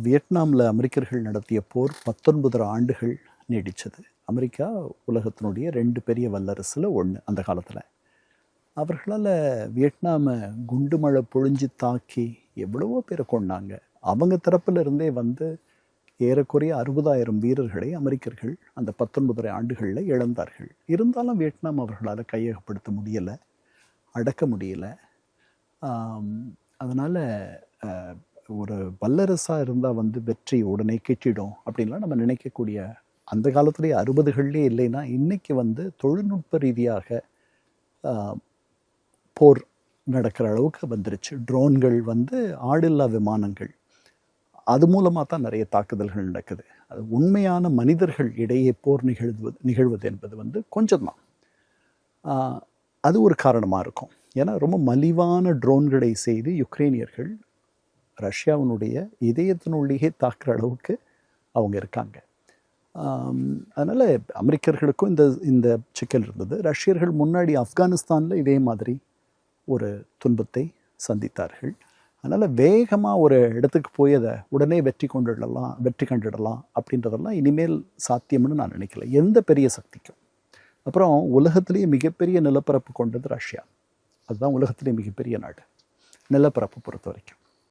வியட்நாமில் அமெரிக்கர்கள் நடத்திய போர் 19 ஆண்டுகள் நீடித்தது. அமெரிக்கா உலகத்தினுடைய 2 பெரிய வல்லரசில் ஒன்று அந்த காலத்தில். அவர்களால் வியட்நாமை குண்டு மழை பொழிஞ்சு தாக்கி எவ்வளவோ பேரை கொண்டாங்க. அவங்க தரப்பில் இருந்தே ஏறக்குறைய 60,000 வீரர்களை அமெரிக்கர்கள் அந்த 19 ஆண்டுகளில் இழந்தார்கள். இருந்தாலும் வியட்நாம் அவர்களால் கையகப்படுத்த முடியலை, அடக்க முடியலை. அதனால் ஒரு வல்லரசாக இருந்தால் வெற்றி உடனே கிட்டிடும் அப்படின்லாம் நம்ம நினைக்கக்கூடிய அந்த காலத்துலேயே 60களிலே இல்லைன்னா இன்றைக்கி தொழில்நுட்ப ரீதியாக போர் நடக்கிற அளவுக்கு வந்துருச்சு. ட்ரோன்கள் ஆளில்லா விமானங்கள், அது மூலமாக தான் நிறைய தாக்குதல்கள் நடக்குது. அது உண்மையான மனிதர்கள் இடையே போர் நிகழ்வது என்பது கொஞ்சம்தான். அது ஒரு காரணமாக இருக்கும். ஏன்னா ரொம்ப மலிவான ட்ரோன்களை செய்து யுக்ரைனியர்கள் ரஷ்யாவினுடைய இதயத்தினுள்ளேயே தாக்குற அளவுக்கு அவங்க இருக்காங்க. அதனால் அமெரிக்கர்களுக்கும் இந்த சிக்கல் இருந்தது. ரஷ்யர்கள் முன்னாடி ஆப்கானிஸ்தானில் இதே மாதிரி ஒரு துன்பத்தை சந்தித்தார்கள். அதனால் வேகமாக ஒரு இடத்துக்கு போய் அதை உடனே வெற்றி கண்டிடலாம் அப்படின்றதெல்லாம் இனிமேல் சாத்தியம்னு நான் நினைக்கல எந்த பெரிய சக்திக்கும். அப்புறம் உலகத்திலேயே மிகப்பெரிய நிலப்பரப்பு கொண்டது ரஷ்யா. அதுதான் உலகத்திலேயே மிகப்பெரிய நாடு நிலப்பரப்பு பொறுத்த வரைக்கும்.